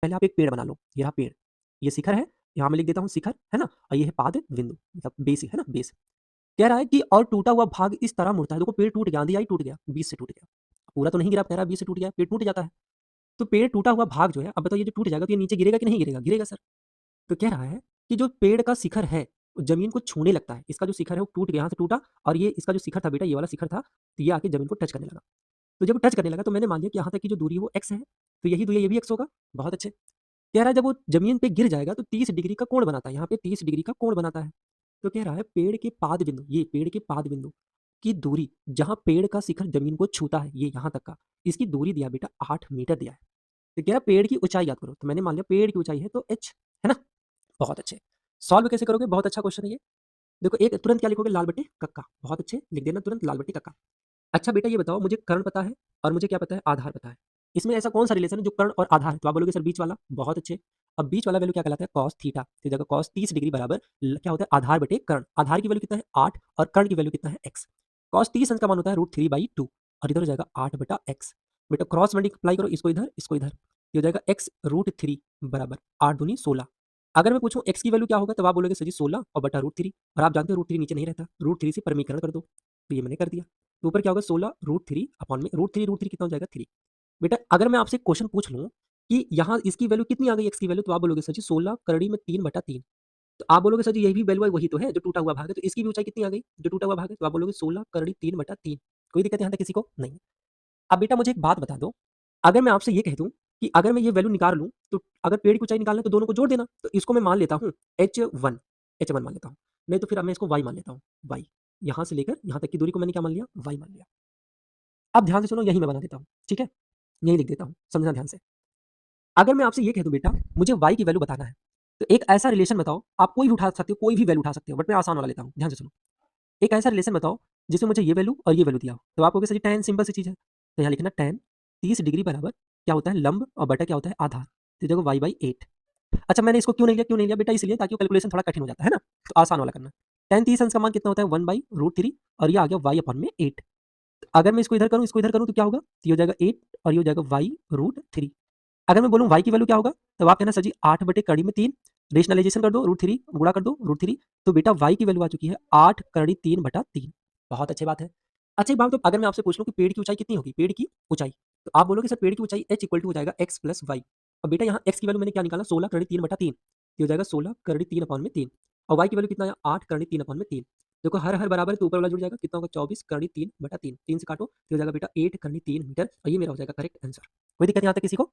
पहले आप एक पेड़ बना लो, ये रहा पेड़, ये शिखर है, यहाँ मैं लिख देता हूँ शिखर, है ना? और ये है पाद बिंदु, मतलब बेस है ना, बेस। कह रहा है कि और टूटा हुआ भाग इस तरह मुड़ता है, देखो पेड़ टूट गया, आंधी आई टूट गया, बीच से टूट गया। पूरा तो नहीं गिरा, कह रहा है बीच से टूट गया, पेड़ टूट जाता है। तो पेड़ टूटा हुआ भाग जो है, अब बताओ ये जो टूट जाएगा तो ये नीचे गिरेगा कि नहीं गिरेगा? गिरेगा सर। तो कह रहा है कि जो पेड़ का शिखर है, वो ज़मीन को छूने लगता है। इसका जो शिखर है वो टूट गया, यहाँ से टूटा और ये इसका जो शिखर था बेटा, ये वाला शिखर था, तो ये आके ज़मीन को टच करने लगा। तो जब वो टच करने लगा तो मैंने मान लिया कि यहाँ तक की जो दूरी है वो x है, तो यही दूरी है, ये भी x होगा। बहुत अच्छे। कह रहा है जब वो ज़मीन पे गिर जाएगा तो 30 डिग्री का कोण बनाता है, यहाँ पे 30 डिग्री का कोण बनाता है। तो कह रहा है पेड़ के पाद बिंदु, ये पेड़ के पाद बिंदु की दूरी, जहाँ पेड़ का शिखर ज़मीन को छूता है, ये यहाँ तक का, इसकी दूरी दिया बेटा 8 मीटर दिया है। तो कह रहा पेड़ की ऊँचाई याद करो, तो मैंने मान लिया पेड़ की ऊँचाई है तो h, है ना? बहुत अच्छे। सॉल्व कैसे करोगे? बहुत अच्छा क्वेश्चन है ये। देखो एक तुरंत क्या लिखोगे? लाल बटे कक्का। बहुत अच्छे, लिख देना तुरंत लाल बटे कक्का। अच्छा बेटा ये बताओ, मुझे कर्ण पता है और मुझे क्या पता है? आधार पता है। इसमें ऐसा कौन सा रिलेशन है जो कर्ण और आधार है? तो आप बोलोगे सर बीच वाला। बहुत अच्छे। अब बीच वाला वैल्यू क्या कहलाता है? Cos theta. तो जगह कॉस 30 डिग्री बराबर क्या होता है? आधार बटे कर्ण। आधार की वैल्यू कितना है? 8 और कर्ण की वैल्यू कितना है? x। कॉस 30 अंश का मान होता है √3/2 और इधर हो जाएगा 8 बटा x। बेटा क्रॉस मल्टीप्लाई करो, इसको इधर, इसको इधर। ये हो जाएगा x √3 बराबर 8 दूनी 16। अगर मैं पूछूं x की वैल्यू क्या होगा, तब आप बोलोगे सर जी 16 और बटा √3, और आप जानते हो √3 नीचे नहीं रहता, √3 से परमीकरण कर दो। तो ये मैंने कर दिया। तो ऊपर क्या होगा? 16 √3 अपॉन में √3 कितना हो जाएगा? 3। बेटा अगर मैं आपसे क्वेश्चन पूछ लूं कि यहाँ इसकी वैल्यू कितनी आ गई x की वैल्यू, तो आप बोलोगे सर जी 16 करड़ी में 3/3। तो आप बोलोगे सर जी यही भी वैल्यू है, वही तो है जो टूटा हुआ भाग है, तो इसकी भी ऊंचाई कितनी आ गई जो टूटा हुआ भाग है? तो आप बोलोगे 16 करड़ी 3/3। कोई दिक्कत यहाँ तक किसी को नहीं? अब बेटा मुझे एक बात बता दो, अगर मैं आपसे ये कह दूं कि अगर मैं ये वैल्यू निकाल लूं, तो अगर पेड़ की ऊंचाई निकालना है तो दोनों को जोड़ देना, तो इसको मैं मान लेता हूँ h1 मान लेता हूँ, नहीं तो फिर अब मैं इसको y मान लेता हूँ। y यहाँ से लेकर यहाँ तक की दूरी को मैंने क्या मान लिया? y मान लिया। अब ध्यान से सुनो, यही मैं बना देता हूँ, ठीक है? यही लिख देता हूँ, समझना ध्यान से। अगर मैं आपसे ये कह दूं बेटा मुझे y की वैल्यू बताना है, तो एक ऐसा रिलेशन बताओ, आप कोई भी उठा सकते हो, कोई भी वैल्यू उठा सकते हो, बट मैं आसान वाला लेता हूँ, ध्यान से सुनो। एक ऐसा रिलेशन बताओ जिसमें मुझे ये वैल्यू और ये वैल्यू दिया हो, तो आप कहोगे सर जी tan, सिंपल सी चीज़ है। तो यहाँ लिखना tan 30 डिग्री बराबर क्या होता है? लंब और बटा क्या होता है? आधार। तो देखो y/8। अच्छा मैंने इसको क्यों नहीं लिया? क्यों नहीं लिया बेटा? इसलिए ताकि वो कैलकुलेशन थोड़ा कठिन हो जाता है ना, तो आसान वाला करना। tan 30 अंश का मान कितना होता है? 1/√3 और ये आ गया y/8। अगर मैं इसको इधर करूँ, इसको इधर करूँ, तो क्या होगा? तो ये हो जाएगा 8 और ये हो जाएगा y√3। अगर मैं बोलूँ y की वैल्यू क्या होगा, तब आप कहना सर जी 8 बटे कड़ी में 3, रेशनलाइजेशन कर दो, √3 गुणा कर दो √3, तो बेटा y की वैल्यू आ चुकी है 8 कड़ी 3/3। बहुत अच्छी बात है। अच्छा एक बात, तो अगर मैं आपसे पूछ लूँ कि पेड़ की ऊंचाई कितनी होगी? पेड़ की ऊंचाई, तो आप बोलोगे सर पेड़ की ऊंचाई h इक्वल टू हो जाएगा x प्लस वाई। और बेटा यहाँ x की वैल्यू मैंने क्या निकाला? 16 कड़ी 3/3, ये हो जाएगा 16 कड़ी 3/3। और y की वैल्यू कितना है? 8 कड़ी 3/3। देखो हर हर बराबर है तो ऊपर वाला जुड़ जाएगा, कितना होगा? 24 कड़ी 3/3, 3 से काटो, तो हो जाएगा बेटा 8 कड़ी 3 मीटर, और ये मेरा हो जाएगा करेक्ट आंसर। कोई दिक्कत यहाँ तक किसी को?